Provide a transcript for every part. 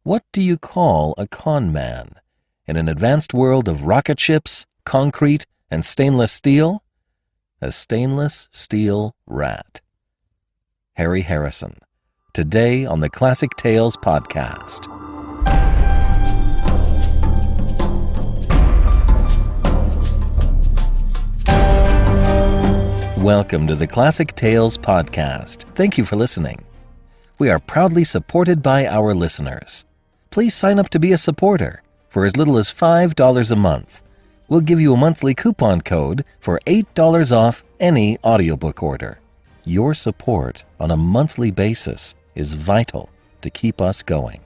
What do you call a con man in an advanced world of rocket ships, concrete, and stainless steel? A stainless steel rat. Harry Harrison, today on the Classic Tales Podcast. Welcome to the Classic Tales Podcast. Thank you for listening. We are proudly supported by our listeners. Please sign up to be a supporter for as little as $5 a month. We'll give you a monthly coupon code for $8 off any audiobook order. Your support on a monthly basis is vital to keep us going.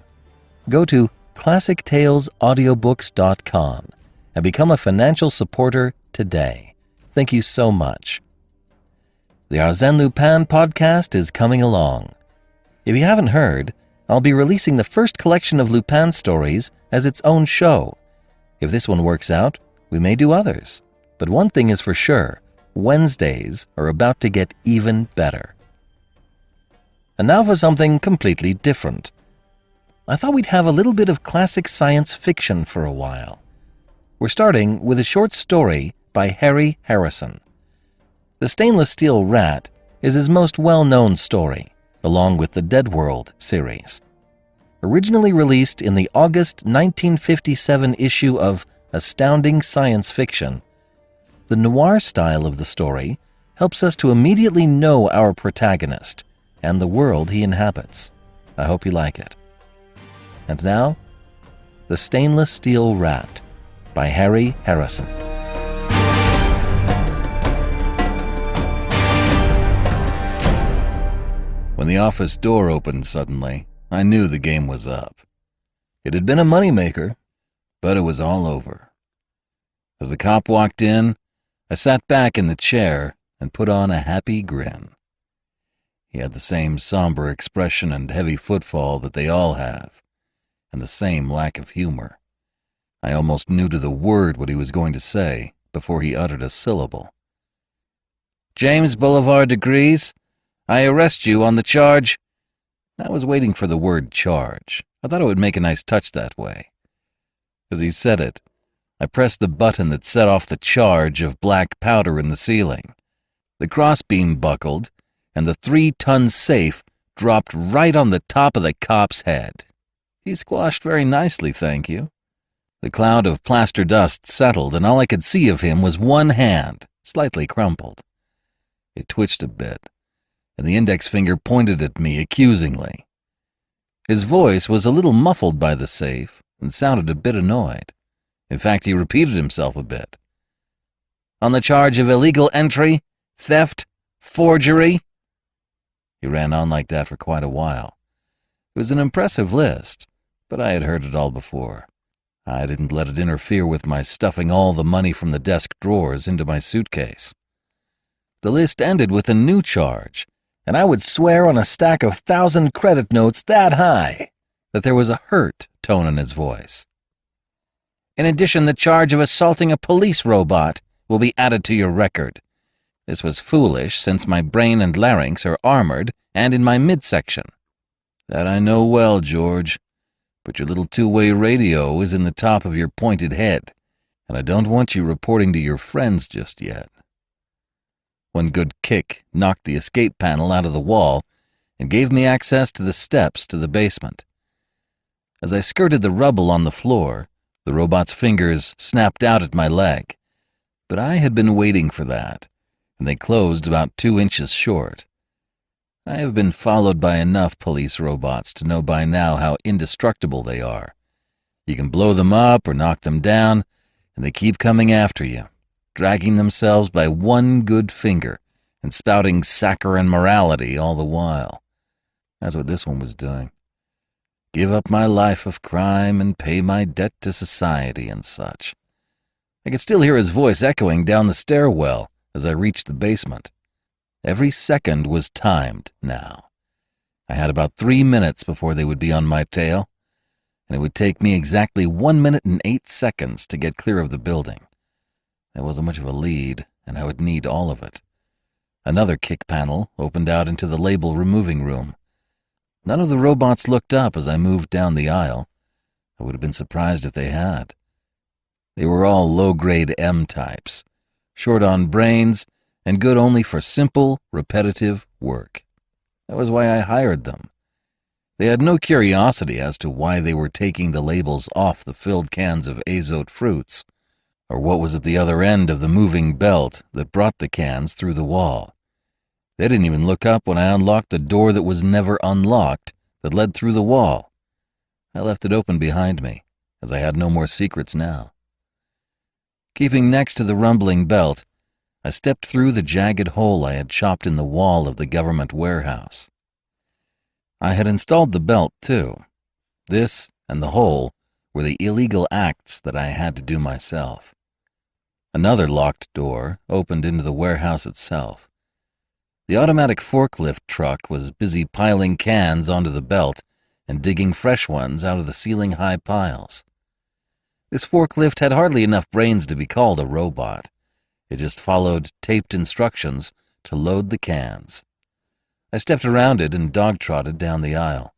Go to ClassicTalesAudiobooks.com and become a financial supporter today. Thank you so much. The Arsène Lupin Podcast is coming along. If you haven't heard, I'll be releasing the first collection of Lupin stories as its own show. If this one works out, we may do others. But one thing is for sure, Wednesdays are about to get even better. And now for something completely different. I thought we'd have a little bit of classic science fiction for a while. We're starting with a short story by Harry Harrison. The Stainless Steel Rat is his most well-known story, along with the Deadworld series. Originally released in the August 1957 issue of Astounding Science Fiction, the noir style of the story helps us to immediately know our protagonist and the world he inhabits. I hope you like it. And now, The Stainless Steel Rat by Harry Harrison. When the office door opened suddenly, I knew the game was up. It had been a moneymaker, but it was all over. As the cop walked in, I sat back in the chair and put on a happy grin. He had the same somber expression and heavy footfall that they all have, and the same lack of humor. I almost knew to the word what he was going to say before he uttered a syllable. "James Boulevard Degrees, I arrest you on the charge." I was waiting for the word charge. I thought it would make a nice touch that way. As he said it, I pressed the button that set off the charge of black powder in the ceiling. The crossbeam buckled, and the 3-ton safe dropped right on the top of the cop's head. He squashed very nicely, thank you. The cloud of plaster dust settled, and all I could see of him was one hand, slightly crumpled. It twitched a bit, and the index finger pointed at me accusingly. His voice was a little muffled by the safe and sounded a bit annoyed. In fact, he repeated himself a bit. "On the charge of illegal entry, theft, forgery." He ran on like that for quite a while. It was an impressive list, but I had heard it all before. I didn't let it interfere with my stuffing all the money from the desk drawers into my suitcase. The list ended with a new charge, and I would swear on a stack of 1,000 credit notes that high that there was a hurt tone in his voice. "In addition, the charge of assaulting a police robot will be added to your record. This was foolish, since my brain and larynx are armored and in my midsection." "That I know well, George, but your little two-way radio is in the top of your pointed head, and I don't want you reporting to your friends just yet." One good kick knocked the escape panel out of the wall and gave me access to the steps to the basement. As I skirted the rubble on the floor, the robot's fingers snapped out at my leg. But I had been waiting for that, and they closed about 2 inches short. I have been followed by enough police robots to know by now how indestructible they are. You can blow them up or knock them down, and they keep coming after you, dragging themselves by one good finger and spouting saccharine morality all the while. That's what this one was doing. Give up my life of crime and pay my debt to society and such. I could still hear his voice echoing down the stairwell as I reached the basement. Every second was timed now. I had about 3 minutes before they would be on my tail, and it would take me exactly 1 minute and 8 seconds to get clear of the building. There wasn't much of a lead, and I would need all of it. Another kick panel opened out into the label removing room. None of the robots looked up as I moved down the aisle. I would have been surprised if they had. They were all low-grade M-types, short on brains and good only for simple, repetitive work. That was why I hired them. They had no curiosity as to why they were taking the labels off the filled cans of azote fruits, or what was at the other end of the moving belt that brought the cans through the wall. They didn't even look up when I unlocked the door that was never unlocked that led through the wall. I left it open behind me, as I had no more secrets now. Keeping next to the rumbling belt, I stepped through the jagged hole I had chopped in the wall of the government warehouse. I had installed the belt, too. This and the hole were the illegal acts that I had to do myself. Another locked door opened into the warehouse itself. The automatic forklift truck was busy piling cans onto the belt and digging fresh ones out of the ceiling-high piles. This forklift had hardly enough brains to be called a robot. It just followed taped instructions to load the cans. I stepped around it and dog-trotted down the aisle.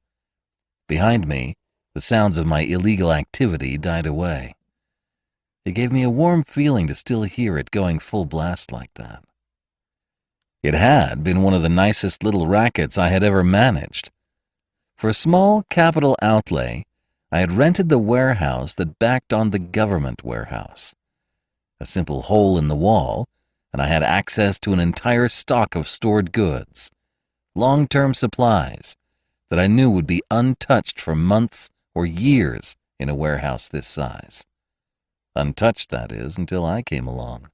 Behind me, the sounds of my illegal activity died away. It gave me a warm feeling to still hear it going full blast like that. It had been one of the nicest little rackets I had ever managed. For a small capital outlay, I had rented the warehouse that backed on the government warehouse. A simple hole in the wall, and I had access to an entire stock of stored goods, long-term supplies that I knew would be untouched for months or years in a warehouse this size. Untouched, that is, until I came along.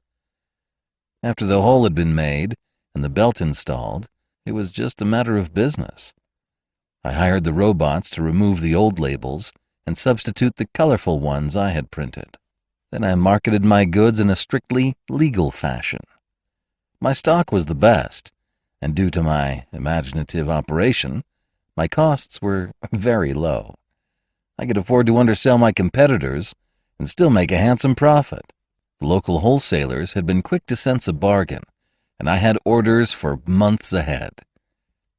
After the hole had been made and the belt installed, it was just a matter of business. I hired the robots to remove the old labels and substitute the colorful ones I had printed. Then I marketed my goods in a strictly legal fashion. My stock was the best, and due to my imaginative operation, my costs were very low. I could afford to undersell my competitors and still make a handsome profit. The local wholesalers had been quick to sense a bargain, and I had orders for months ahead.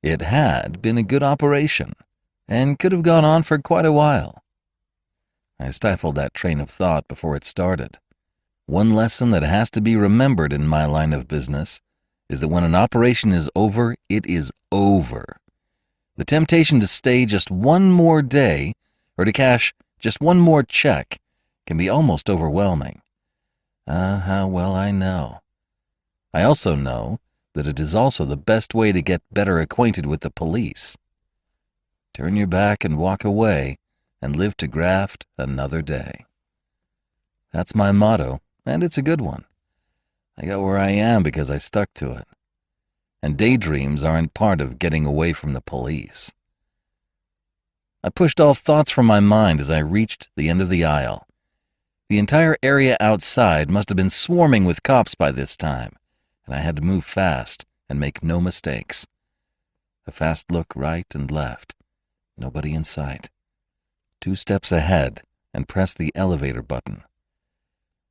It had been a good operation, and could have gone on for quite a while. I stifled that train of thought before it started. One lesson that has to be remembered in my line of business is that when an operation is over, it is over. The temptation to stay just one more day or to cash just one more check can be almost overwhelming. How well I know. I also know that it is also the best way to get better acquainted with the police. Turn your back and walk away and live to graft another day. That's my motto, and it's a good one. I got where I am because I stuck to it. And daydreams aren't part of getting away from the police. I pushed all thoughts from my mind as I reached the end of the aisle. The entire area outside must have been swarming with cops by this time, and I had to move fast and make no mistakes. A fast look right and left. Nobody in sight. 2 steps ahead and pressed the elevator button.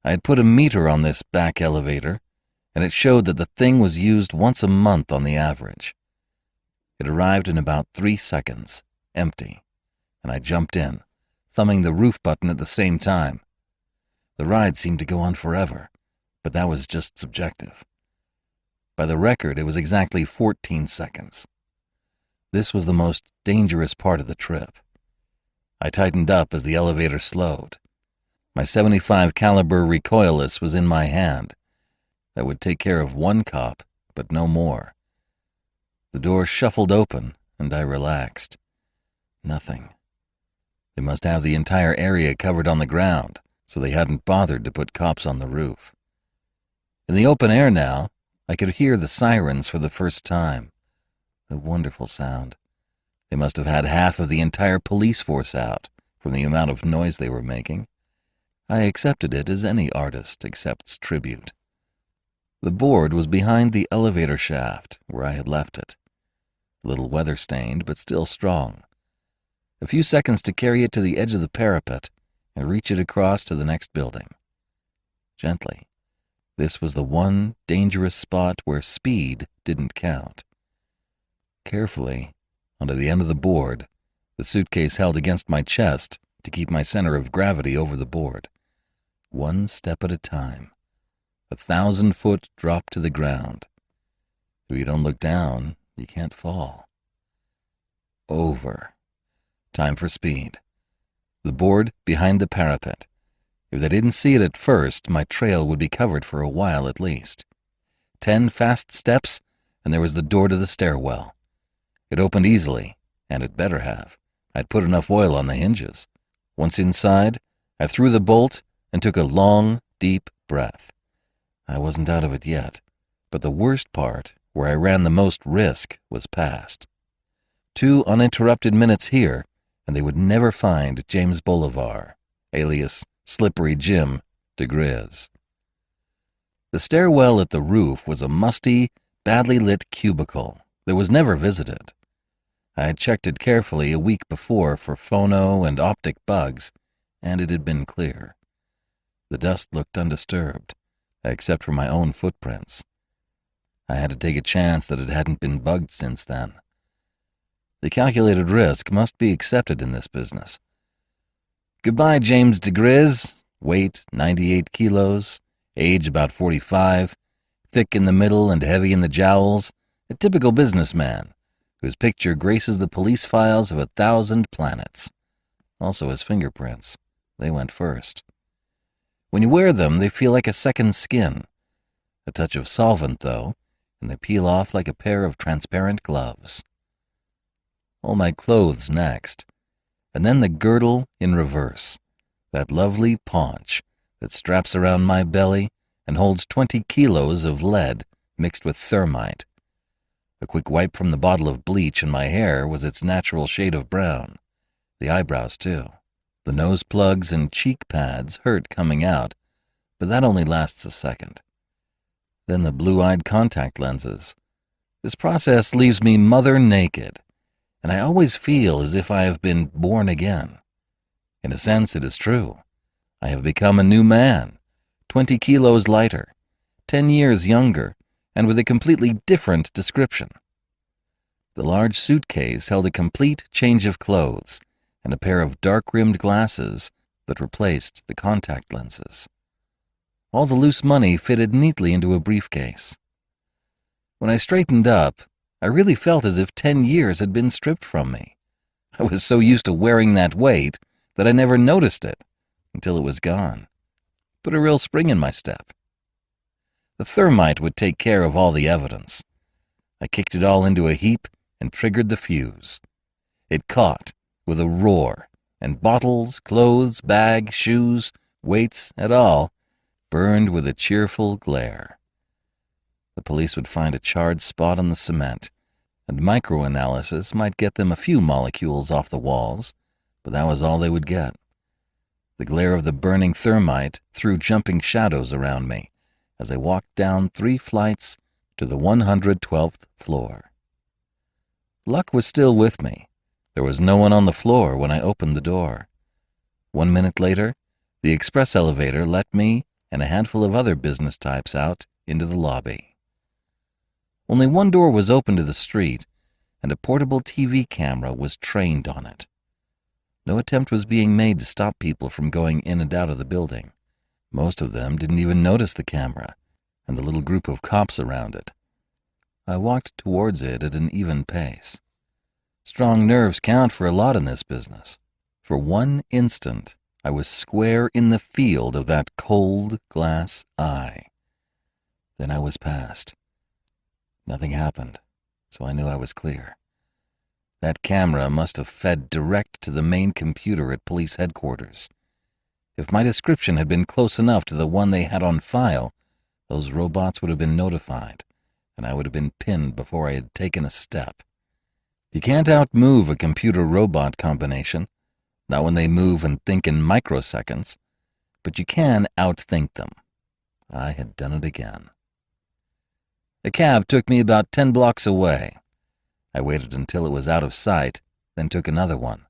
I had put a meter on this back elevator, and it showed that the thing was used once a month on the average. It arrived in about 3 seconds, empty, and I jumped in, thumbing the roof button at the same time. The ride seemed to go on forever, but that was just subjective. By the record, it was exactly 14 seconds. This was the most dangerous part of the trip. I tightened up as the elevator slowed. My .75 caliber recoilless was in my hand. That would take care of one cop, but no more. The door shuffled open, and I relaxed. Nothing. They must have the entire area covered on the ground, so they hadn't bothered to put cops on the roof. In the open air now, I could hear the sirens for the first time. A wonderful sound. They must have had half of the entire police force out from the amount of noise they were making. I accepted it as any artist accepts tribute. The board was behind the elevator shaft where I had left it. A little weather-stained, but still strong. A few seconds to carry it to the edge of the parapet and reach it across to the next building. Gently. This was the one dangerous spot where speed didn't count. Carefully, onto the end of the board, the suitcase held against my chest to keep my center of gravity over the board. One step at a time. 1,000-foot drop to the ground. If you don't look down, you can't fall. Over. Time for speed. The board behind the parapet. If they didn't see it at first, my trail would be covered for a while at least. 10 fast steps, and there was the door to the stairwell. It opened easily, and it better have. I'd put enough oil on the hinges. Once inside, I threw the bolt and took a long, deep breath. I wasn't out of it yet, but the worst part, where I ran the most risk, was past. 2 uninterrupted minutes here, and they would never find James Bolivar, alias Slippery Jim DeGriz. The stairwell at the roof was a musty, badly lit cubicle that was never visited. I had checked it carefully a week before for phono and optic bugs, and it had been clear. The dust looked undisturbed, except for my own footprints. I had to take a chance that it hadn't been bugged since then. The calculated risk must be accepted in this business. Goodbye, James DeGriz. Weight, 98 kilos. Age, about 45. Thick in the middle and heavy in the jowls. A typical businessman, whose picture graces the police files of 1,000 planets. Also his fingerprints. They went first. When you wear them, they feel like a second skin. A touch of solvent, though, and they peel off like a pair of transparent gloves. All my clothes next, and then the girdle in reverse, that lovely paunch that straps around my belly and holds 20 kilos of lead mixed with thermite. A quick wipe from the bottle of bleach in my hair was its natural shade of brown. The eyebrows, too. The nose plugs and cheek pads hurt coming out, but that only lasts a second. Then the blue-eyed contact lenses. This process leaves me mother naked, and I always feel as if I have been born again. In a sense, it is true. I have become a new man, 20 kilos lighter, 10 years younger, and with a completely different description. The large suitcase held a complete change of clothes and a pair of dark-rimmed glasses that replaced the contact lenses. All the loose money fitted neatly into a briefcase. When I straightened up, I really felt as if 10 years had been stripped from me. I was so used to wearing that weight that I never noticed it until it was gone. Put a real spring in my step. The thermite would take care of all the evidence. I kicked it all into a heap and triggered the fuse. It caught with a roar, and bottles, clothes, bag, shoes, weights, et al. Burned with a cheerful glare. The police would find a charred spot on the cement, and microanalysis might get them a few molecules off the walls, but that was all they would get. The glare of the burning thermite threw jumping shadows around me as I walked down 3 flights to the 112th floor. Luck was still with me. There was no one on the floor when I opened the door. 1 minute later, the express elevator let me and a handful of other business types out into the lobby. Only one door was open to the street, and a portable TV camera was trained on it. No attempt was being made to stop people from going in and out of the building. Most of them didn't even notice the camera and the little group of cops around it. I walked towards it at an even pace. Strong nerves count for a lot in this business. For 1 instant, I was square in the field of that cold glass eye. Then I was past. Nothing happened, so I knew I was clear. That camera must have fed direct to the main computer at police headquarters. If my description had been close enough to the one they had on file, those robots would have been notified, and I would have been pinned before I had taken a step. You can't outmove a computer-robot combination, not when they move and think in microseconds, but you can outthink them. I had done it again. A cab took me about 10 blocks away. I waited until it was out of sight, then took another one.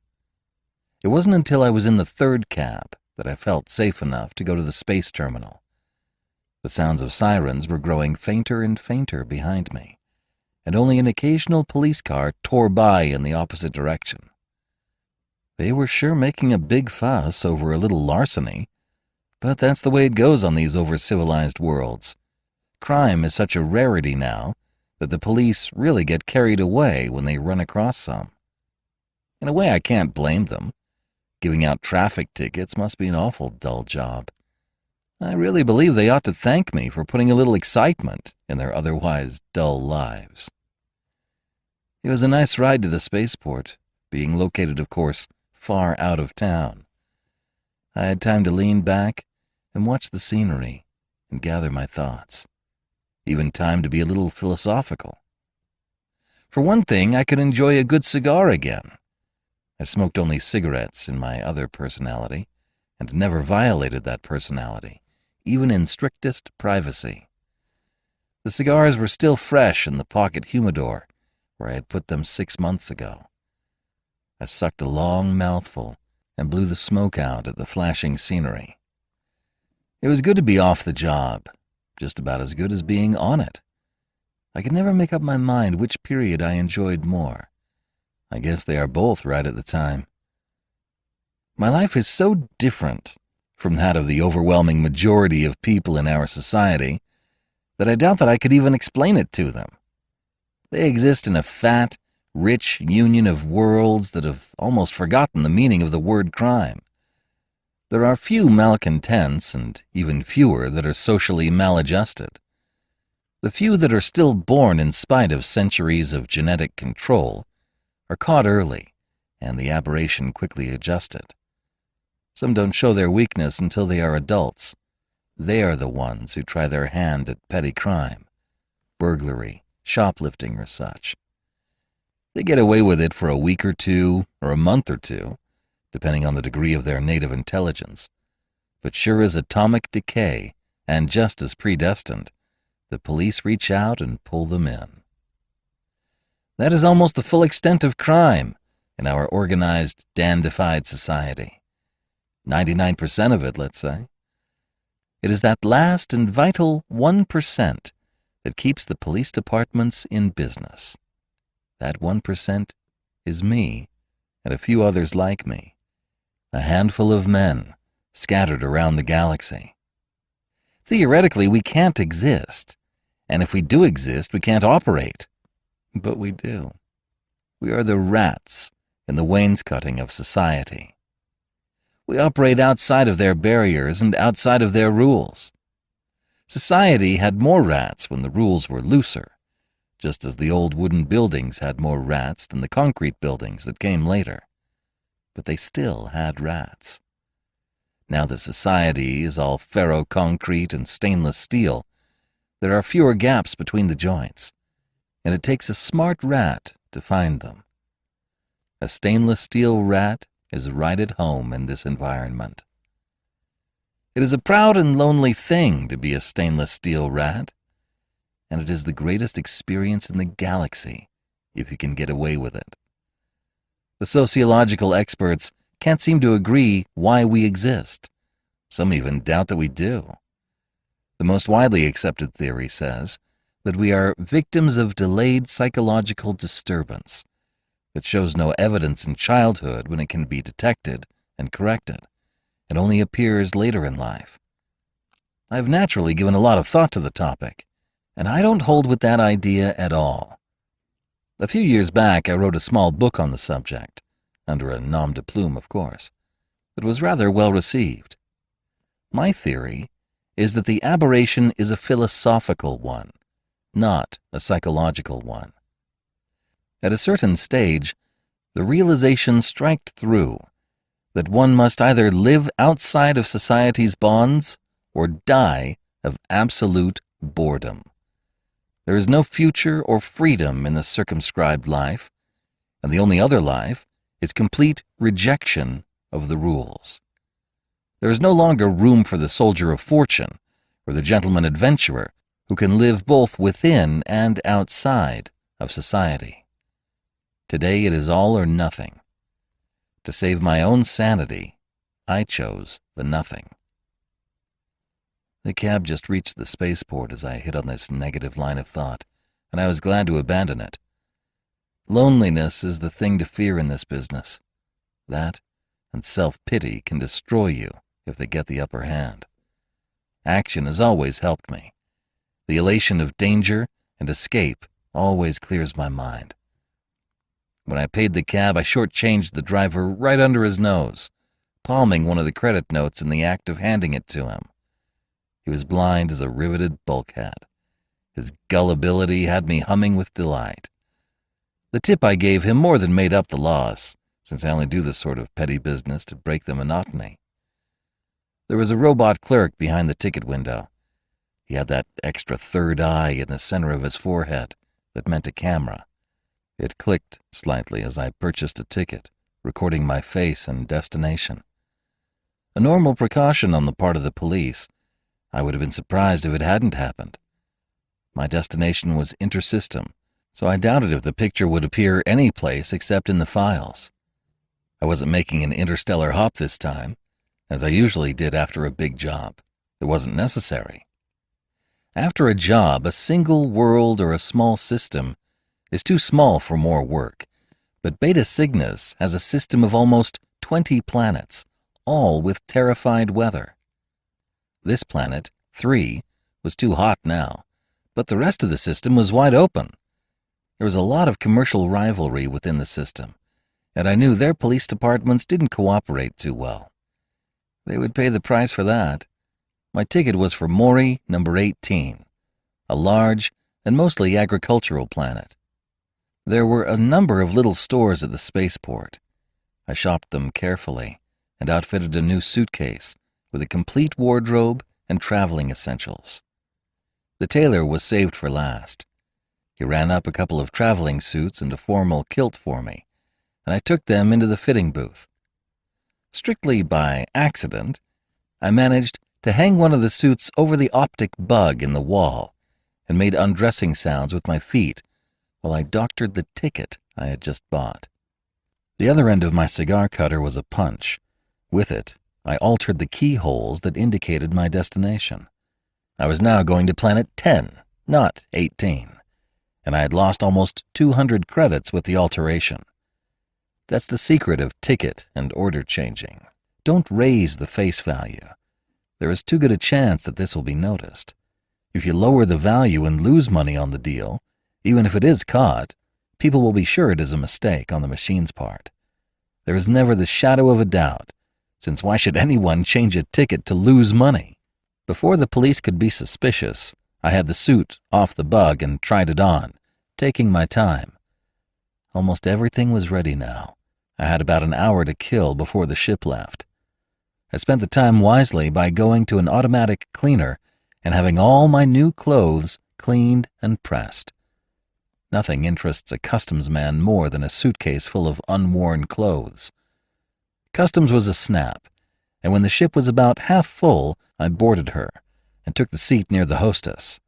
It wasn't until I was in the 3rd cab that I felt safe enough to go to the space terminal. The sounds of sirens were growing fainter and fainter behind me, and only an occasional police car tore by in the opposite direction. They were sure making a big fuss over a little larceny, but that's the way it goes on these over-civilized worlds. Crime is such a rarity now that the police really get carried away when they run across some. In a way, I can't blame them. Giving out traffic tickets must be an awful dull job. I really believe they ought to thank me for putting a little excitement in their otherwise dull lives. It was a nice ride to the spaceport, being located, of course, far out of town. I had time to lean back and watch the scenery and gather my thoughts. Even time to be a little philosophical. For one thing, I could enjoy a good cigar again. I smoked only cigarettes in my other personality, and never violated that personality, even in strictest privacy. The cigars were still fresh in the pocket humidor, where I had put them 6 months ago. I sucked a long mouthful and blew the smoke out at the flashing scenery. It was good to be off the job, just about as good as being on it. I could never make up my mind which period I enjoyed more. I guess they are both right at the time. My life is so different from that of the overwhelming majority of people in our society that I doubt that I could even explain it to them. They exist in a fat, rich union of worlds that have almost forgotten the meaning of the word crime. There are few malcontents, and even fewer that are socially maladjusted. The few that are still born in spite of centuries of genetic control are caught early, and the aberration quickly adjusted. Some don't show their weakness until they are adults. They are the ones who try their hand at petty crime, burglary, shoplifting, or such. They get away with it for a week or two, or a month or two, depending on the degree of their native intelligence. But sure as atomic decay, and just as predestined, the police reach out and pull them in. That is almost the full extent of crime in our organized, dandified society. 99% of it, let's say. It is that last and vital 1% that keeps the police departments in business. That 1% is me and a few others like me, a handful of men scattered around the galaxy. Theoretically, we can't exist, and if we do exist, we can't operate. But we do. We are the rats in the wainscoting of society. We operate outside of their barriers and outside of their rules. Society had more rats when the rules were looser, just as the old wooden buildings had more rats than the concrete buildings that came later. But they still had rats. Now that society is all ferro-concrete and stainless steel, there are fewer gaps between the joints, and it takes a smart rat to find them. A stainless steel rat is right at home in this environment. It is a proud and lonely thing to be a stainless steel rat, and it is the greatest experience in the galaxy if you can get away with it. The sociological experts can't seem to agree why we exist. Some even doubt that we do. The most widely accepted theory says that we are victims of delayed psychological disturbance that shows no evidence in childhood when it can be detected and corrected, and only appears later in life. I've naturally given a lot of thought to the topic, and I don't hold with that idea at all. A few years back, I wrote a small book on the subject, under a nom de plume, of course, that was rather well received. My theory is that the aberration is a philosophical one, not a psychological one. At a certain stage, the realization striked through that one must either live outside of society's bonds or die of absolute boredom. There is no future or freedom in the circumscribed life, and the only other life is complete rejection of the rules. There is no longer room for the soldier of fortune or the gentleman adventurer who can live both within and outside of society. Today it is all or nothing. To save my own sanity, I chose the nothing. The cab just reached the spaceport as I hit on this negative line of thought, and I was glad to abandon it. Loneliness is the thing to fear in this business. That and self-pity can destroy you if they get the upper hand. Action has always helped me. The elation of danger and escape always clears my mind. When I paid the cab, I shortchanged the driver right under his nose, palming one of the credit notes in the act of handing it to him. He was blind as a riveted bulkhead. His gullibility had me humming with delight. The tip I gave him more than made up the loss, since I only do this sort of petty business to break the monotony. There was a robot clerk behind the ticket window. He had that extra third eye in the center of his forehead that meant a camera. It clicked slightly as I purchased a ticket, recording my face and destination. A normal precaution on the part of the police. I would have been surprised if it hadn't happened. My destination was intersystem, so I doubted if the picture would appear any place except in the files. I wasn't making an interstellar hop this time, as I usually did after a big job. It wasn't necessary. After a job, a single world or a small system is too small for more work, but Beta Cygnus has a system of almost 20 planets, all with terrified weather. This planet, 3, was too hot now, but the rest of the system was wide open. There was a lot of commercial rivalry within the system, and I knew their police departments didn't cooperate too well. They would pay the price for that. My ticket was for Maury number 18, a large and mostly agricultural planet. There were a number of little stores at the spaceport. I shopped them carefully and outfitted a new suitcase with a complete wardrobe and traveling essentials. The tailor was saved for last. He ran up a couple of traveling suits and a formal kilt for me, and I took them into the fitting booth. Strictly by accident, I managed to hang one of the suits over the optic bug in the wall and made undressing sounds with my feet while I doctored the ticket I had just bought. The other end of my cigar cutter was a punch. With it, I altered the keyholes that indicated my destination. I was now going to planet 10, not 18, and I had lost almost 200 credits with the alteration. That's the secret of ticket and order changing. Don't raise the face value. There is too good a chance that this will be noticed. If you lower the value and lose money on the deal, even if it is caught, people will be sure it is a mistake on the machine's part. There is never the shadow of a doubt, since why should anyone change a ticket to lose money? Before the police could be suspicious, I had the suit off the bug and tried it on, taking my time. Almost everything was ready now. I had about an hour to kill before the ship left. I spent the time wisely by going to an automatic cleaner and having all my new clothes cleaned and pressed. Nothing interests a customs man more than a suitcase full of unworn clothes. Customs was a snap, and when the ship was about half full, I boarded her and took the seat near the hostess.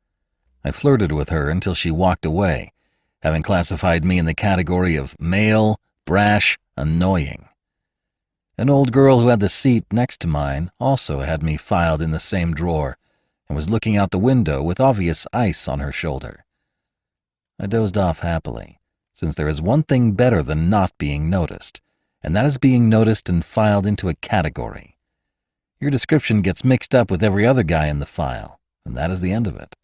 I flirted with her until she walked away, having classified me in the category of male, brash, annoying. An old girl who had the seat next to mine also had me filed in the same drawer and was looking out the window with obvious ice on her shoulder. I dozed off happily, since there is one thing better than not being noticed, and that is being noticed and filed into a category. Your description gets mixed up with every other guy in the file, and that is the end of it.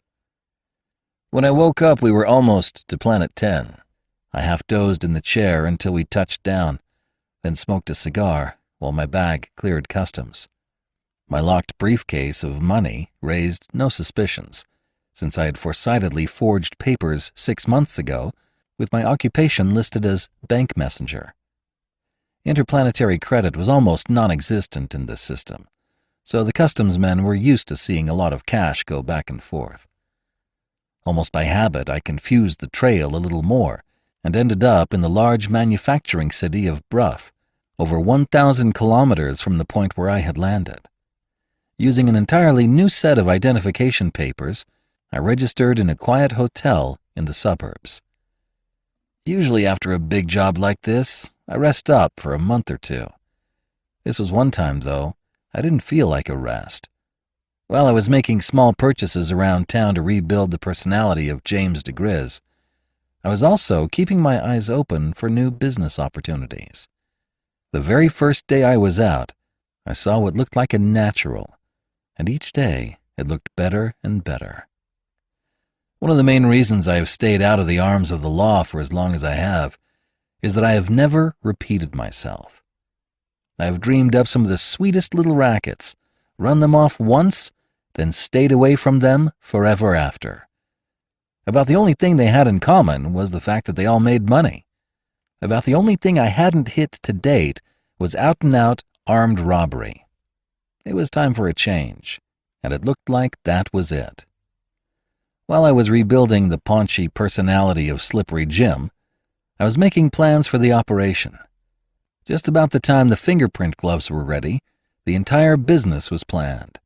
When I woke up, we were almost to planet 10. I half-dozed in the chair until we touched down, then smoked a cigar while my bag cleared customs. My locked briefcase of money raised no suspicions, since I had foresightedly forged papers 6 months ago with my occupation listed as bank messenger. Interplanetary credit was almost non-existent in this system, so the customs men were used to seeing a lot of cash go back and forth. Almost by habit, I confused the trail a little more and ended up in the large manufacturing city of Bruff, over 1,000 kilometers from the point where I had landed. Using an entirely new set of identification papers, I registered in a quiet hotel in the suburbs. Usually after a big job like this, I rest up for a month or two. This was one time, though, I didn't feel like a rest. While I was making small purchases around town to rebuild the personality of James DeGriz, I was also keeping my eyes open for new business opportunities. The very first day I was out, I saw what looked like a natural, and each day it looked better and better. One of the main reasons I have stayed out of the arms of the law for as long as I have is that I have never repeated myself. I have dreamed up some of the sweetest little rackets, run them off once, then stayed away from them forever after. About the only thing they had in common was the fact that they all made money. About the only thing I hadn't hit to date was out-and-out armed robbery. It was time for a change, and it looked like that was it. While I was rebuilding the paunchy personality of Slippery Jim, I was making plans for the operation. Just about the time the fingerprint gloves were ready, the entire business was planned.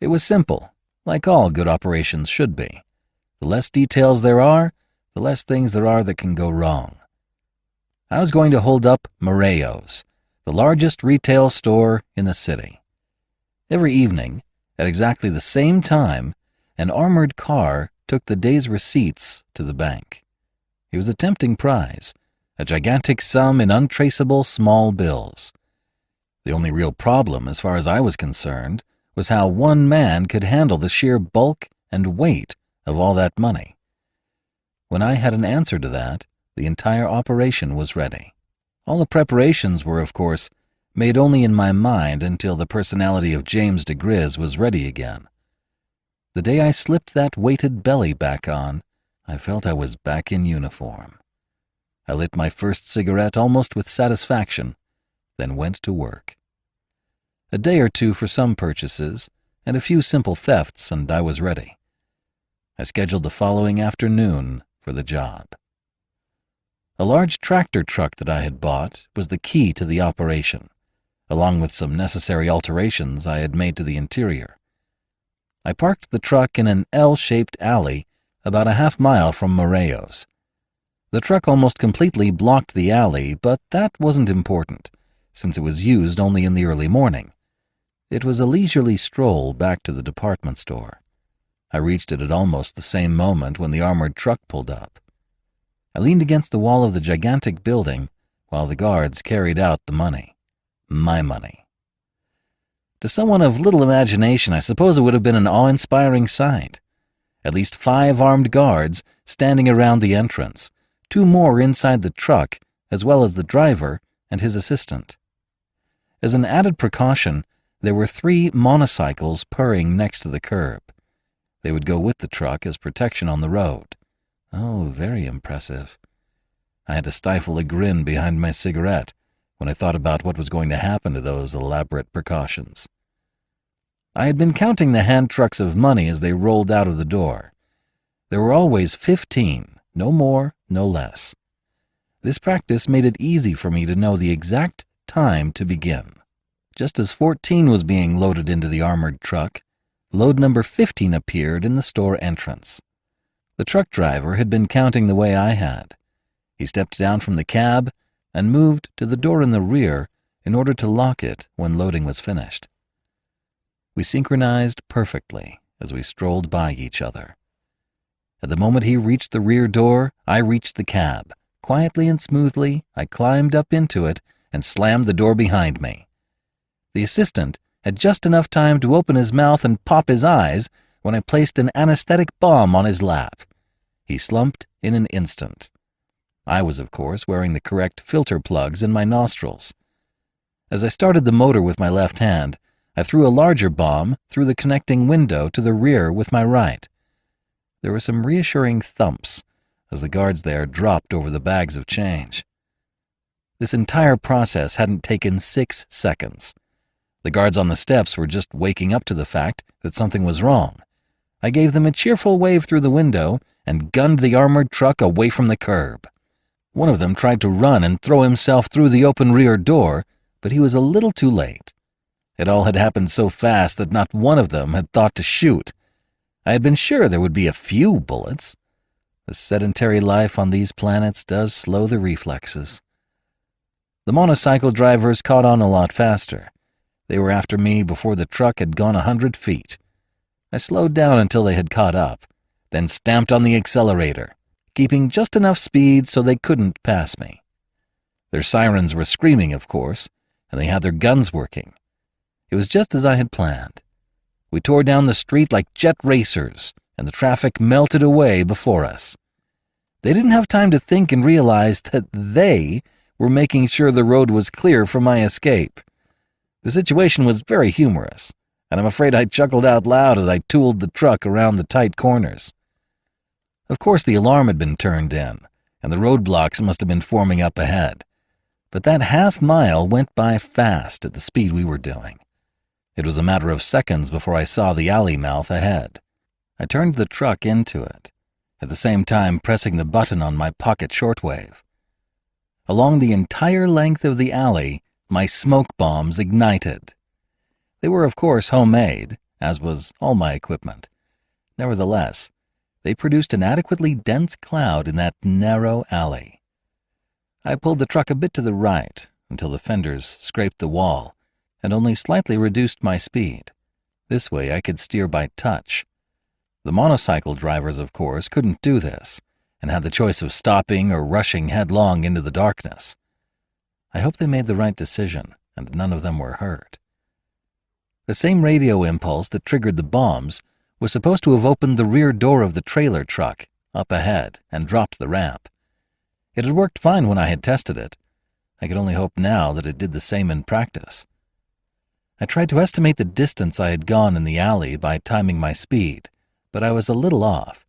It was simple, like all good operations should be. The less details there are, the less things there are that can go wrong. I was going to hold up Moreo's, the largest retail store in the city. Every evening, at exactly the same time, an armored car took the day's receipts to the bank. It was a tempting prize, a gigantic sum in untraceable small bills. The only real problem, as far as I was concerned, was how one man could handle the sheer bulk and weight of all that money. When I had an answer to that, the entire operation was ready. All the preparations were, of course, made only in my mind until the personality of James DeGriz was ready again. The day I slipped that weighted belly back on, I felt I was back in uniform. I lit my first cigarette almost with satisfaction, then went to work. A day or two for some purchases, and a few simple thefts, and I was ready. I scheduled the following afternoon for the job. A large tractor truck that I had bought was the key to the operation, along with some necessary alterations I had made to the interior. I parked the truck in an L-shaped alley about a half-mile from Moreo's. The truck almost completely blocked the alley, but that wasn't important, since it was used only in the early morning. It was a leisurely stroll back to the department store. I reached it at almost the same moment when the armored truck pulled up. I leaned against the wall of the gigantic building while the guards carried out the money. My money. To someone of little imagination, I suppose it would have been an awe-inspiring sight. At least 5 armed guards standing around the entrance, 2 more inside the truck, as well as the driver and his assistant. As an added precaution, there were 3 motorcycles purring next to the curb. They would go with the truck as protection on the road. Oh, very impressive. I had to stifle a grin behind my cigarette when I thought about what was going to happen to those elaborate precautions. I had been counting the hand trucks of money as they rolled out of the door. There were always 15, no more, no less. This practice made it easy for me to know the exact time to begin. Just as 14 was being loaded into the armored truck, load number 15 appeared in the store entrance. The truck driver had been counting the way I had. He stepped down from the cab and moved to the door in the rear in order to lock it when loading was finished. We synchronized perfectly as we strolled by each other. At the moment he reached the rear door, I reached the cab. Quietly and smoothly, I climbed up into it and slammed the door behind me. The assistant had just enough time to open his mouth and pop his eyes when I placed an anesthetic bomb on his lap. He slumped in an instant. I was, of course, wearing the correct filter plugs in my nostrils. As I started the motor with my left hand, I threw a larger bomb through the connecting window to the rear with my right. There were some reassuring thumps as the guards there dropped over the bags of change. This entire process hadn't taken 6 seconds. The guards on the steps were just waking up to the fact that something was wrong. I gave them a cheerful wave through the window and gunned the armored truck away from the curb. One of them tried to run and throw himself through the open rear door, but he was a little too late. It all had happened so fast that not one of them had thought to shoot. I had been sure there would be a few bullets. The sedentary life on these planets does slow the reflexes. The motorcycle drivers caught on a lot faster. They were after me before the truck had gone 100 feet. I slowed down until they had caught up, then stamped on the accelerator. keeping just enough speed so they couldn't pass me. Their sirens were screaming, of course, and they had their guns working. It was just as I had planned. We tore down the street like jet racers, and the traffic melted away before us. They didn't have time to think and realize that they were making sure the road was clear for my escape. The situation was very humorous, and I'm afraid I chuckled out loud as I tooled the truck around the tight corners. Of course, the alarm had been turned in, and the roadblocks must have been forming up ahead. But that half-mile went by fast at the speed we were doing. It was a matter of seconds before I saw the alley mouth ahead. I turned the truck into it, at the same time pressing the button on my pocket shortwave. Along the entire length of the alley, my smoke bombs ignited. They were, of course, homemade, as was all my equipment. Nevertheless, they produced an adequately dense cloud in that narrow alley. I pulled the truck a bit to the right until the fenders scraped the wall and only slightly reduced my speed. This way I could steer by touch. The motorcycle drivers, of course, couldn't do this and had the choice of stopping or rushing headlong into the darkness. I hope they made the right decision and none of them were hurt. The same radio impulse that triggered the bombs was supposed to have opened the rear door of the trailer truck up ahead and dropped the ramp. It had worked fine when I had tested it. I could only hope now that it did the same in practice. I tried to estimate the distance I had gone in the alley by timing my speed, but I was a little off.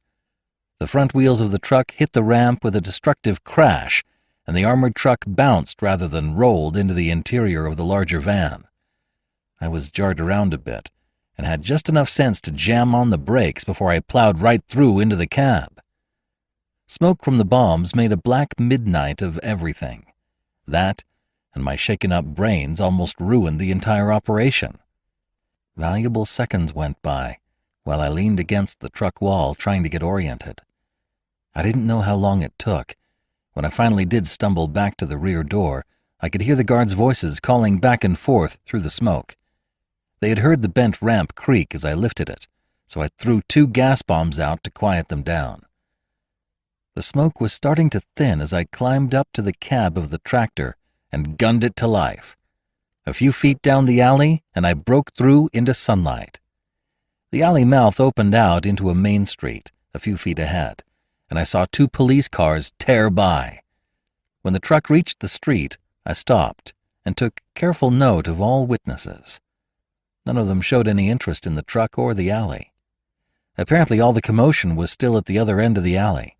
The front wheels of the truck hit the ramp with a destructive crash, and the armored truck bounced rather than rolled into the interior of the larger van. I was jarred around a bit and had just enough sense to jam on the brakes before I plowed right through into the cab. Smoke from the bombs made a black midnight of everything. That, and my shaken-up brains, almost ruined the entire operation. Valuable seconds went by while I leaned against the truck wall trying to get oriented. I didn't know how long it took. When I finally did stumble back to the rear door, I could hear the guards' voices calling back and forth through the smoke. They had heard the bent ramp creak as I lifted it, so I threw 2 gas bombs out to quiet them down. The smoke was starting to thin as I climbed up to the cab of the tractor and gunned it to life. A few feet down the alley, and I broke through into sunlight. The alley mouth opened out into a main street a few feet ahead, and I saw 2 police cars tear by. When the truck reached the street, I stopped and took careful note of all witnesses. None of them showed any interest in the truck or the alley. Apparently all the commotion was still at the other end of the alley.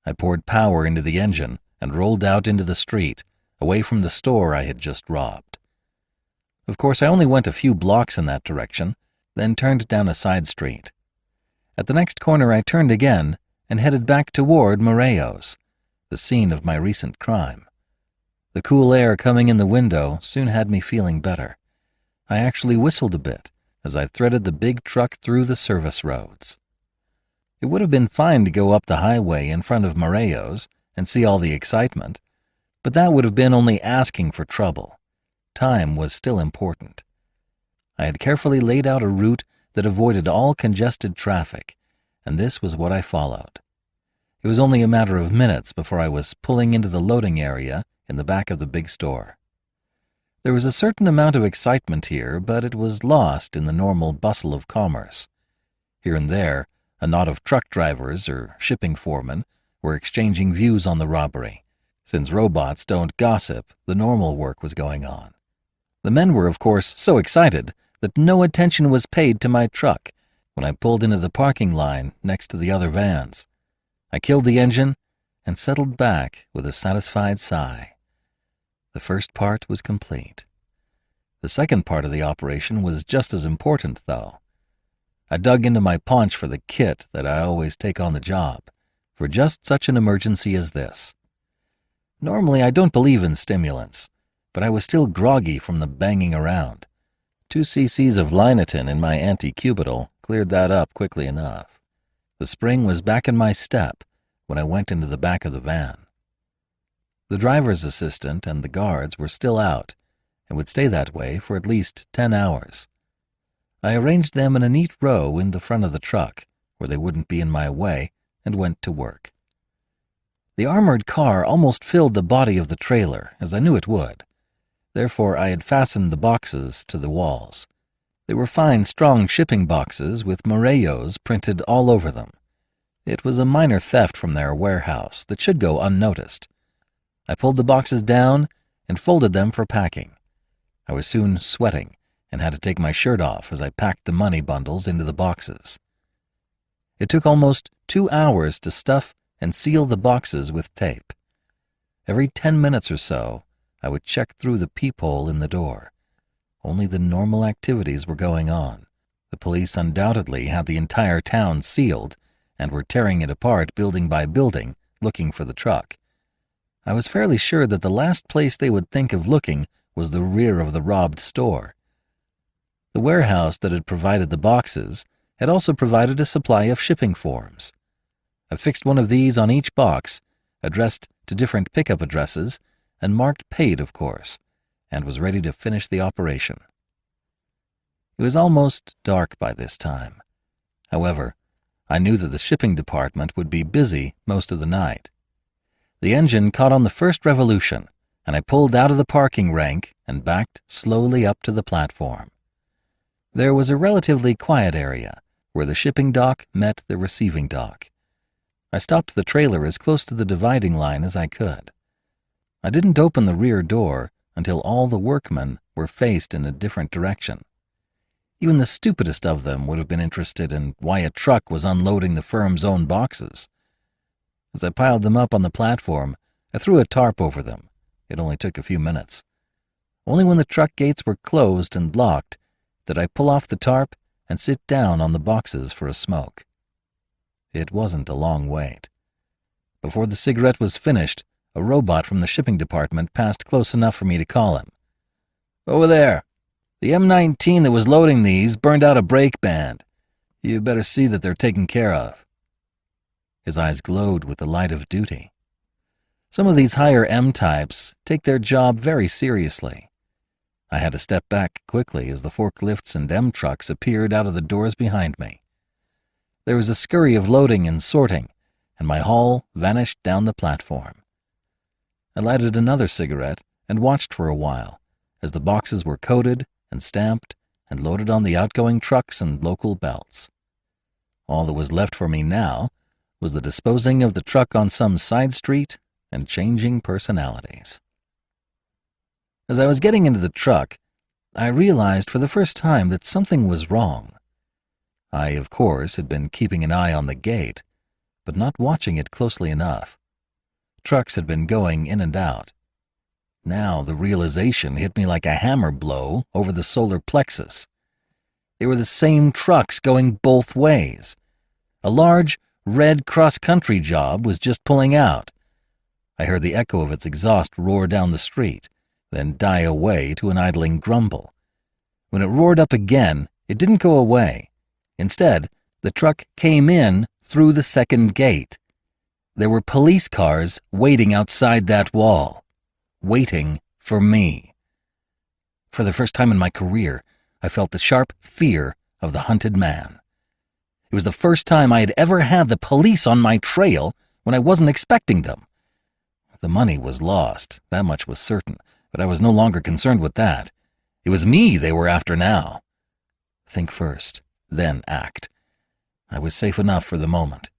I poured power into the engine and rolled out into the street, away from the store I had just robbed. Of course, I only went a few blocks in that direction, then turned down a side street. At the next corner I turned again and headed back toward Moreo's, the scene of my recent crime. The cool air coming in the window soon had me feeling better. I actually whistled a bit as I threaded the big truck through the service roads. It would have been fine to go up the highway in front of Moreo's and see all the excitement, but that would have been only asking for trouble. Time was still important. I had carefully laid out a route that avoided all congested traffic, and this was what I followed. It was only a matter of minutes before I was pulling into the loading area in the back of the big store. There was a certain amount of excitement here, but it was lost in the normal bustle of commerce. Here and there, a knot of truck drivers or shipping foremen were exchanging views on the robbery. Since robots don't gossip, the normal work was going on. The men were, of course, so excited that no attention was paid to my truck when I pulled into the parking line next to the other vans. I killed the engine and settled back with a satisfied sigh. The first part was complete. The second part of the operation was just as important, though. I dug into my paunch for the kit that I always take on the job, for just such an emergency as this. Normally, I don't believe in stimulants, but I was still groggy from the banging around. 2 cc's of Linatin in my anti-cubital cleared that up quickly enough. The spring was back in my step when I went into the back of the van. The driver's assistant and the guards were still out and would stay that way for at least 10 hours. I arranged them in a neat row in the front of the truck where they wouldn't be in my way and went to work. The armored car almost filled the body of the trailer, as I knew it would. Therefore, I had fastened the boxes to the walls. They were fine, strong shipping boxes with Morellos printed all over them. It was a minor theft from their warehouse that should go unnoticed. I pulled the boxes down and folded them for packing. I was soon sweating and had to take my shirt off as I packed the money bundles into the boxes. It took almost 2 hours to stuff and seal the boxes with tape. Every 10 minutes or so, I would check through the peephole in the door. Only the normal activities were going on. The police undoubtedly had the entire town sealed and were tearing it apart building by building, looking for the truck. I was fairly sure that the last place they would think of looking was the rear of the robbed store. The warehouse that had provided the boxes had also provided a supply of shipping forms. I fixed one of these on each box, addressed to different pickup addresses, and marked paid, of course, and was ready to finish the operation. It was almost dark by this time. However, I knew that the shipping department would be busy most of the night. The engine caught on the first revolution, and I pulled out of the parking rank and backed slowly up to the platform. There was a relatively quiet area where the shipping dock met the receiving dock. I stopped the trailer as close to the dividing line as I could. I didn't open the rear door until all the workmen were faced in a different direction. Even the stupidest of them would have been interested in why a truck was unloading the firm's own boxes. As I piled them up on the platform, I threw a tarp over them. It only took a few minutes. Only when the truck gates were closed and locked did I pull off the tarp and sit down on the boxes for a smoke. It wasn't a long wait. Before the cigarette was finished, a robot from the shipping department passed close enough for me to call him. "Over there. The M19 that was loading these burned out a brake band. You better see that they're taken care of." His eyes glowed with the light of duty. Some of these higher M-types take their job very seriously. I had to step back quickly as the forklifts and M-trucks appeared out of the doors behind me. There was a scurry of loading and sorting, and my haul vanished down the platform. I lighted another cigarette and watched for a while as the boxes were coded and stamped and loaded on the outgoing trucks and local belts. All that was left for me now was the disposing of the truck on some side street and changing personalities. As I was getting into the truck, I realized for the first time that something was wrong. I, of course, had been keeping an eye on the gate, but not watching it closely enough. Trucks had been going in and out. Now the realization hit me like a hammer blow over the solar plexus. They were the same trucks going both ways. A large, red cross-country job was just pulling out. I heard the echo of its exhaust roar down the street, then die away to an idling grumble. When it roared up again, it didn't go away. Instead, the truck came in through the second gate. There were police cars waiting outside that wall, waiting for me. For the first time in my career, I felt the sharp fear of the hunted man. It was the first time I had ever had the police on my trail when I wasn't expecting them. The money was lost, that much was certain, but I was no longer concerned with that. It was me they were after now. Think first, then act. I was safe enough for the moment.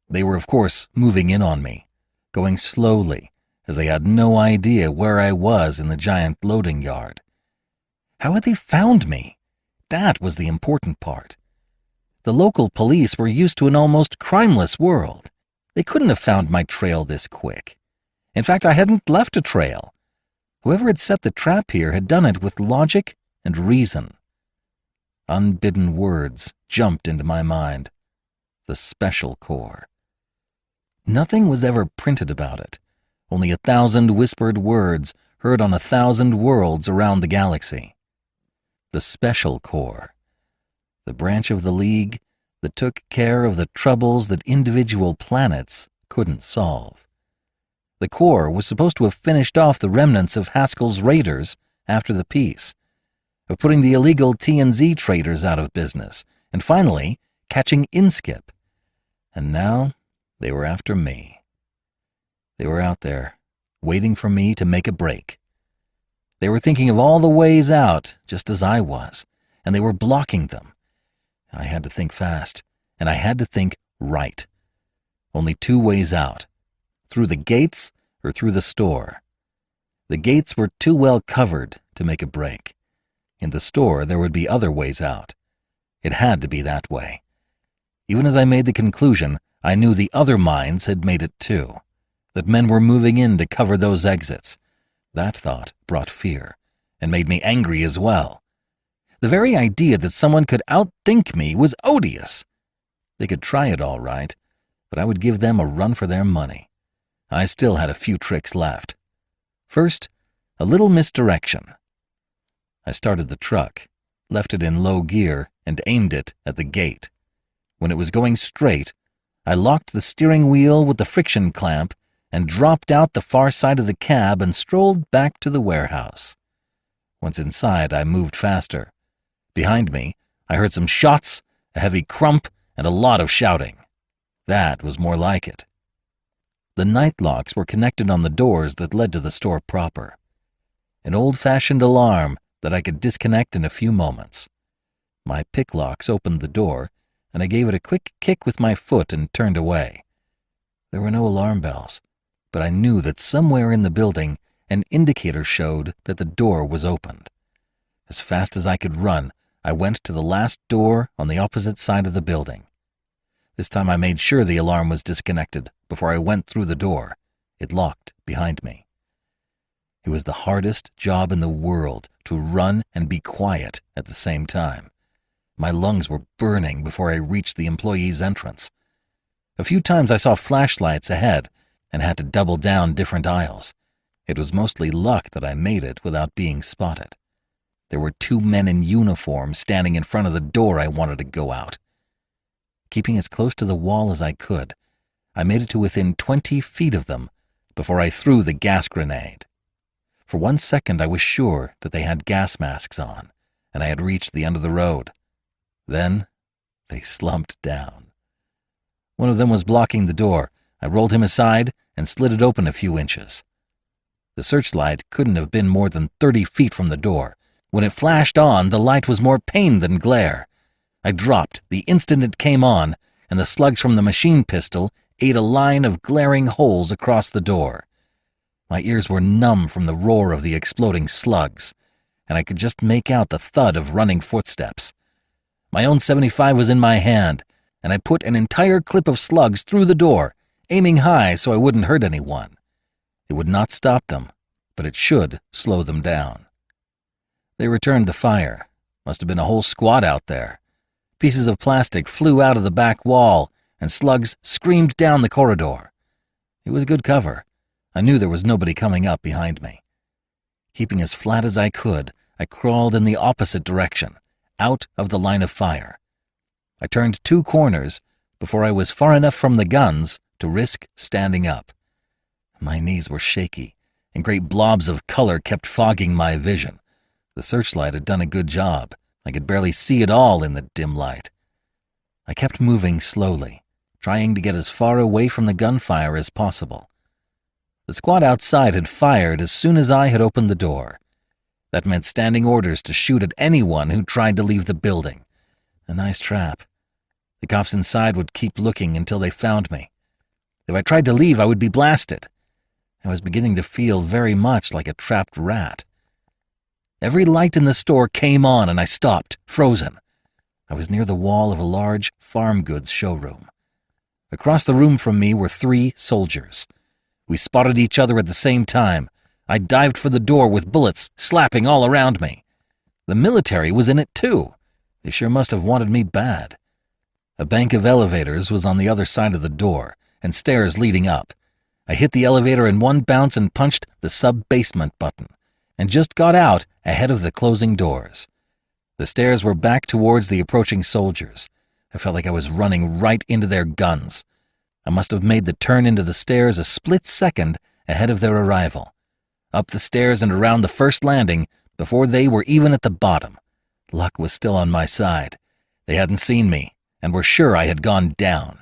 They were, of course, moving in on me, going slowly, as they had no idea where I was in the giant loading yard. How had they found me? That was the important part. The local police were used to an almost crimeless world. They couldn't have found my trail this quick. In fact, I hadn't left a trail. Whoever had set the trap here had done it with logic and reason. Unbidden words jumped into my mind. The Special Corps. Nothing was ever printed about it, only 1,000 whispered words heard on 1,000 worlds around the galaxy. The Special Corps, the branch of the League that took care of the troubles that individual planets couldn't solve. The Corps was supposed to have finished off the remnants of Haskell's raiders after the peace, of putting the illegal T&Z traders out of business, and finally catching Inskip. And now they were after me. They were out there, waiting for me to make a break. They were thinking of all the ways out, just as I was, and they were blocking them. I had to think fast, and I had to think right. Only 2 ways out, through the gates or through the store. The gates were too well covered to make a break. In the store, there would be other ways out. It had to be that way. Even as I made the conclusion, I knew the other minds had made it too, that men were moving in to cover those exits. That thought brought fear, and made me angry as well. The very idea that someone could outthink me was odious. They could try it all right, but I would give them a run for their money. I still had a few tricks left. First, a little misdirection. I started the truck, left it in low gear, and aimed it at the gate. When it was going straight, I locked the steering wheel with the friction clamp and dropped out the far side of the cab and strolled back to the warehouse. Once inside, I moved faster. Behind me, I heard some shots, a heavy crump, and a lot of shouting. That was more like it. The night locks were connected on the doors that led to the store proper. An old-fashioned alarm that I could disconnect in a few moments. My pick locks opened the door, and I gave it a quick kick with my foot and turned away. There were no alarm bells, but I knew that somewhere in the building an indicator showed that the door was opened. As fast as I could run, I went to the last door on the opposite side of the building. This time I made sure the alarm was disconnected before I went through the door. It locked behind me. It was the hardest job in the world to run and be quiet at the same time. My lungs were burning before I reached the employee's entrance. A few times I saw flashlights ahead and had to double down different aisles. It was mostly luck that I made it without being spotted. There were 2 men in uniform standing in front of the door I wanted to go out. Keeping as close to the wall as I could, I made it to within 20 feet of them before I threw the gas grenade. For 1 second I was sure that they had gas masks on, and I had reached the end of the road. Then they slumped down. One of them was blocking the door. I rolled him aside and slid it open a few inches. The searchlight couldn't have been more than 30 feet from the door. When it flashed on, the light was more pain than glare. I dropped the instant it came on, and the slugs from the machine pistol ate a line of glaring holes across the door. My ears were numb from the roar of the exploding slugs, and I could just make out the thud of running footsteps. My own .75 was in my hand, and I put an entire clip of slugs through the door, aiming high so I wouldn't hurt anyone. It would not stop them, but it should slow them down. They returned the fire. Must have been a whole squad out there. Pieces of plastic flew out of the back wall, and slugs screamed down the corridor. It was good cover. I knew there was nobody coming up behind me. Keeping as flat as I could, I crawled in the opposite direction, out of the line of fire. I turned 2 corners before I was far enough from the guns to risk standing up. My knees were shaky, and great blobs of color kept fogging my vision. The searchlight had done a good job. I could barely see it all in the dim light. I kept moving slowly, trying to get as far away from the gunfire as possible. The squad outside had fired as soon as I had opened the door. That meant standing orders to shoot at anyone who tried to leave the building. A nice trap. The cops inside would keep looking until they found me. If I tried to leave, I would be blasted. I was beginning to feel very much like a trapped rat. Every light in the store came on and I stopped, frozen. I was near the wall of a large farm goods showroom. Across the room from me were 3 soldiers. We spotted each other at the same time. I dived for the door with bullets slapping all around me. The military was in it too. They sure must have wanted me bad. A bank of elevators was on the other side of the door, and stairs leading up. I hit the elevator in one bounce and punched the sub-basement button, and just got out ahead of the closing doors. The stairs were back towards the approaching soldiers. I felt like I was running right into their guns. I must have made the turn into the stairs a split second ahead of their arrival. Up the stairs and around the first landing before they were even at the bottom. Luck was still on my side. They hadn't seen me and were sure I had gone down.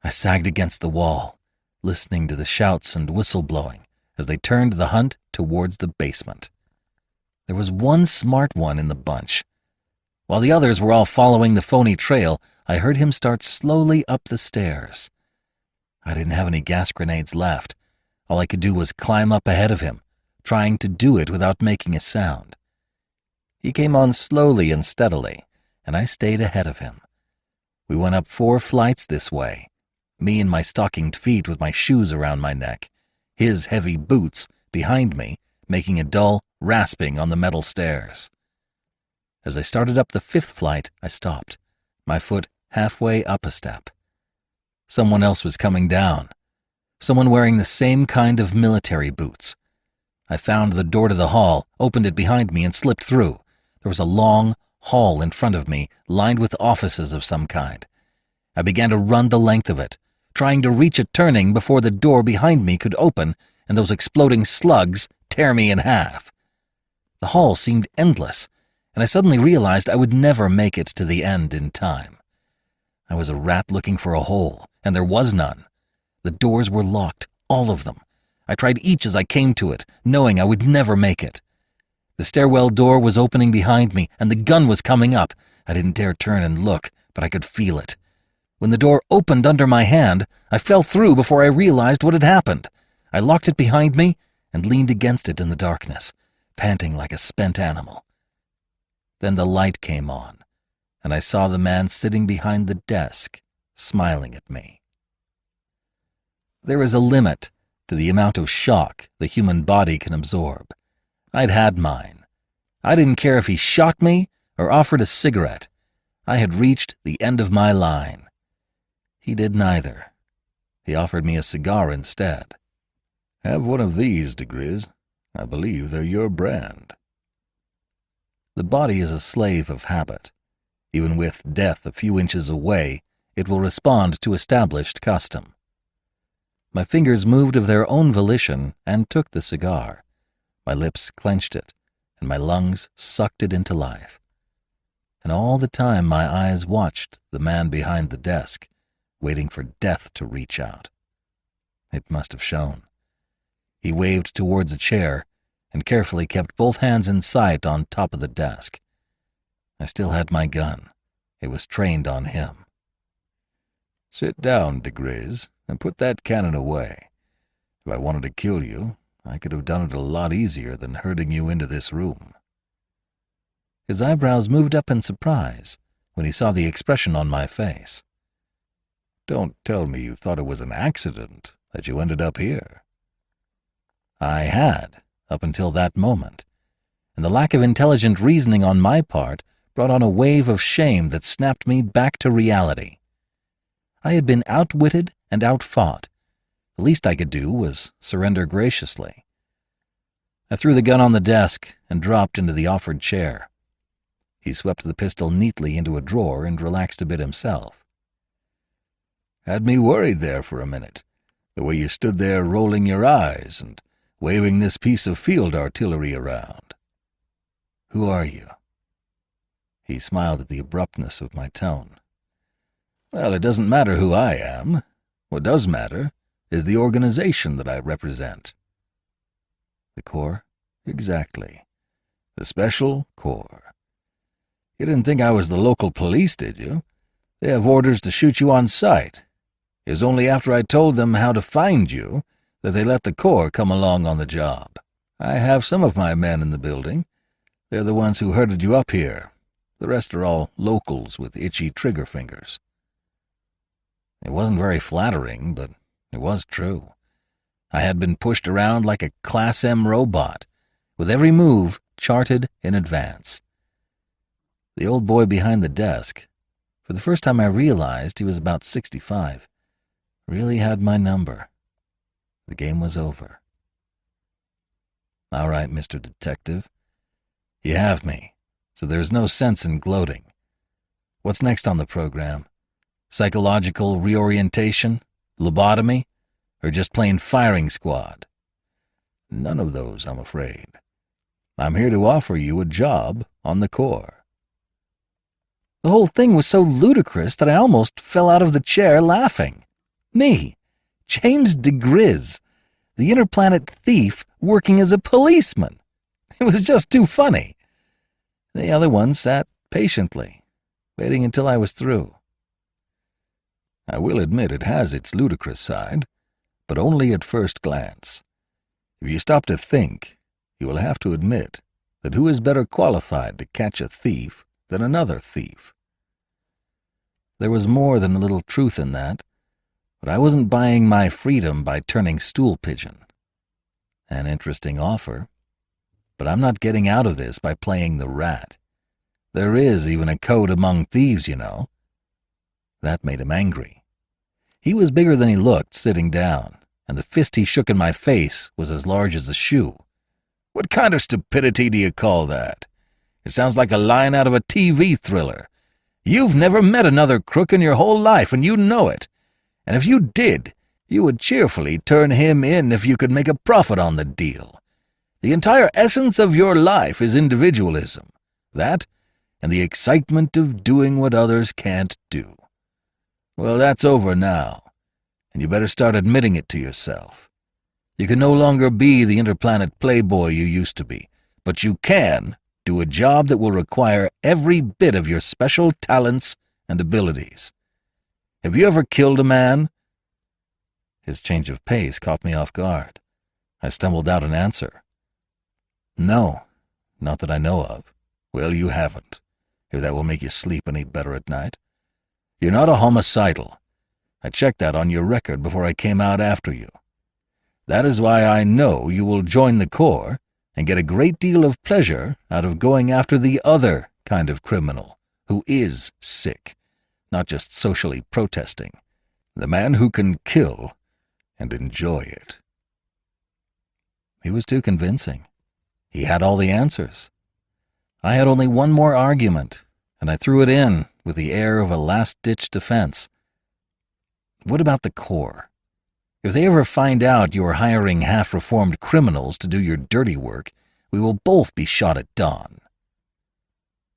I sagged against the wall, listening to the shouts and whistleblowing as they turned the hunt towards the basement. There was one smart one in the bunch. While the others were all following the phony trail, I heard him start slowly up the stairs. I didn't have any gas grenades left. All I could do was climb up ahead of him, trying to do it without making a sound. He came on slowly and steadily, and I stayed ahead of him. We went up 4 flights this way, me in my stockinged feet with my shoes around my neck, his heavy boots behind me making a dull rasping on the metal stairs. As I started up the 5th flight, I stopped, my foot halfway up a step. Someone else was coming down, someone wearing the same kind of military boots. I found the door to the hall, opened it behind me, and slipped through. There was a long hall in front of me, lined with offices of some kind. I began to run the length of it, trying to reach a turning before the door behind me could open and those exploding slugs tear me in half. The hall seemed endless, and I suddenly realized I would never make it to the end in time. I was a rat looking for a hole, and there was none. The doors were locked, all of them. I tried each as I came to it, knowing I would never make it. The stairwell door was opening behind me, and the gun was coming up. I didn't dare turn and look, but I could feel it. When the door opened under my hand, I fell through before I realized what had happened. I locked it behind me and leaned against it in the darkness, panting like a spent animal. Then the light came on, and I saw the man sitting behind the desk, smiling at me. There is a limit to the amount of shock the human body can absorb. I'd had mine. I didn't care if he shot me or offered a cigarette. I had reached the end of my line. He did neither. He offered me a cigar instead. "Have one of these, DeGriz. I believe they're your brand." The body is a slave of habit. Even with death a few inches away, it will respond to established custom. My fingers moved of their own volition and took the cigar. My lips clenched it, and my lungs sucked it into life. And all the time my eyes watched the man behind the desk, waiting for death to reach out. It must have shown. He waved towards a chair and carefully kept both hands in sight on top of the desk. I still had my gun. It was trained on him. "Sit down, DeGriz, and put that cannon away. If I wanted to kill you, I could have done it a lot easier than herding you into this room." His eyebrows moved up in surprise when he saw the expression on my face. "Don't tell me you thought it was an accident that you ended up here." I had, up until that moment, and the lack of intelligent reasoning on my part brought on a wave of shame that snapped me back to reality. I had been outwitted and outfought. The least I could do was surrender graciously. I threw the gun on the desk and dropped into the offered chair. He swept the pistol neatly into a drawer and relaxed a bit himself. "Had me worried there for a minute, the way you stood there rolling your eyes and waving this piece of field artillery around." "Who are you?" He smiled at the abruptness of my tone. "Well, it doesn't matter who I am. What does matter is the organization that I represent." "The Corps?" "Exactly. The Special Corps. You didn't think I was the local police, did you? They have orders to shoot you on sight. It was only after I told them how to find you that they let the Corps come along on the job. I have some of my men in the building. They're the ones who herded you up here. The rest are all locals with itchy trigger fingers." It wasn't very flattering, but it was true. I had been pushed around like a Class M robot, with every move charted in advance. The old boy behind the desk, for the first time I realized he was about 65, really had my number. The game was over. "All right, Mr. Detective. You have me, so there's no sense in gloating. What's next on the program? Psychological reorientation? Lobotomy? Or just plain firing squad?" "None of those, I'm afraid. I'm here to offer you a job on the Corps." The whole thing was so ludicrous that I almost fell out of the chair laughing. Me, James DeGriz, the interplanet thief working as a policeman. It was just too funny. The other one sat patiently, waiting until I was through. I will admit it has its ludicrous side, but only at first glance. If you stop to think, you will have to admit that who is better qualified to catch a thief than another thief? There was more than a little truth in that, but I wasn't buying my freedom by turning stool pigeon. An interesting offer, but I'm not getting out of this by playing the rat. There is even a code among thieves, you know. That made him angry. He was bigger than he looked sitting down, and the fist he shook in my face was as large as a shoe. What kind of stupidity do you call that? It sounds like a line out of a TV thriller. You've never met another crook in your whole life, and you know it. And if you did, you would cheerfully turn him in if you could make a profit on the deal. The entire essence of your life is individualism. That, and the excitement of doing what others can't do. Well, that's over now, and you better start admitting it to yourself. You can no longer be the interplanet playboy you used to be, but you can do a job that will require every bit of your special talents and abilities. Have you ever killed a man? His change of pace caught me off guard. I stumbled out an answer. No, not that I know of. Well, you haven't, if that will make you sleep any better at night. You're not a homicidal. I checked that on your record before I came out after you. That is why I know you will join the Corps and get a great deal of pleasure out of going after the other kind of criminal, who is sick, not just socially protesting. The man who can kill and enjoy it. He was too convincing. He had all the answers. I had only one more argument, and I threw it in with the air of a last-ditch defense. What about the Corps? If they ever find out you are hiring half-reformed criminals to do your dirty work, we will both be shot at dawn.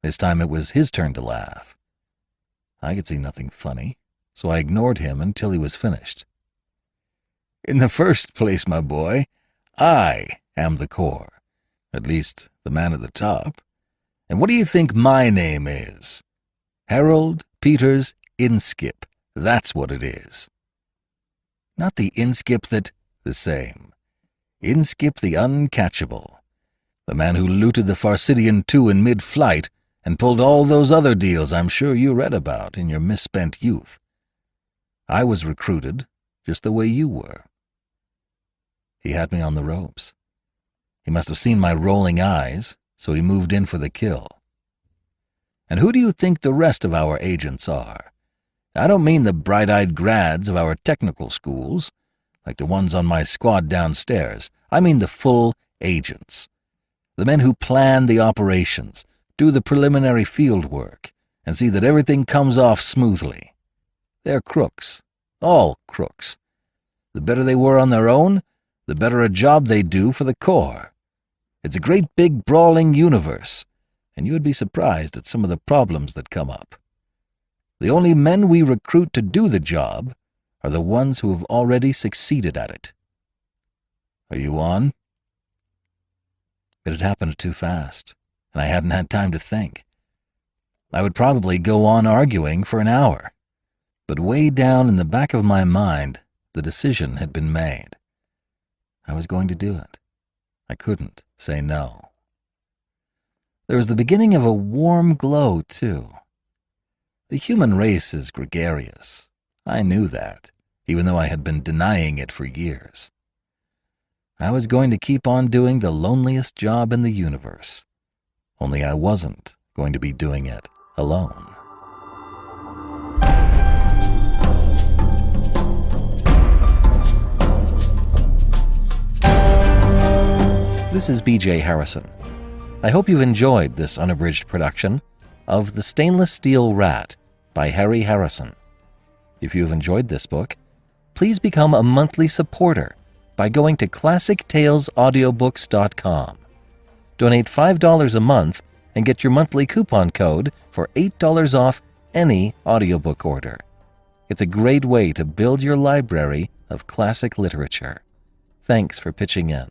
This time it was his turn to laugh. I could see nothing funny, so I ignored him until he was finished. In the first place, my boy, I am the Corps, at least the man at the top. And what do you think my name is? Harold Peters Inskip. That's what it is. Not the Inskip that... the same. Inskip the uncatchable. The man who looted the Farsidian II in mid-flight and pulled all those other deals I'm sure you read about in your misspent youth. I was recruited just the way you were. He had me on the ropes. He must have seen my rolling eyes, so he moved in for the kill. And who do you think the rest of our agents are? I don't mean the bright-eyed grads of our technical schools, like the ones on my squad downstairs. I mean the full agents. The men who plan the operations, do the preliminary field work, and see that everything comes off smoothly. They're crooks. All crooks. The better they were on their own, the better a job they do for the Corps. It's a great big brawling universe, and you would be surprised at some of the problems that come up. The only men we recruit to do the job are the ones who have already succeeded at it. Are you on? It had happened too fast, and I hadn't had time to think. I would probably go on arguing for an hour, but way down in the back of my mind, the decision had been made. I was going to do it. I couldn't say no. There was the beginning of a warm glow, too. The human race is gregarious. I knew that, even though I had been denying it for years. I was going to keep on doing the loneliest job in the universe, only I wasn't going to be doing it alone. This is B.J. Harrison. I hope you've enjoyed this unabridged production of The Stainless Steel Rat by Harry Harrison. If you've enjoyed this book, please become a monthly supporter by going to ClassicTalesAudiobooks.com. Donate $5 a month and get your monthly coupon code for $8 off any audiobook order. It's a great way to build your library of classic literature. Thanks for pitching in.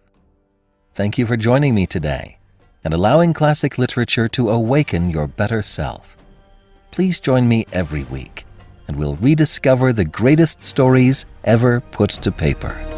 Thank you for joining me today and allowing classic literature to awaken your better self. Please join me every week, and we'll rediscover the greatest stories ever put to paper.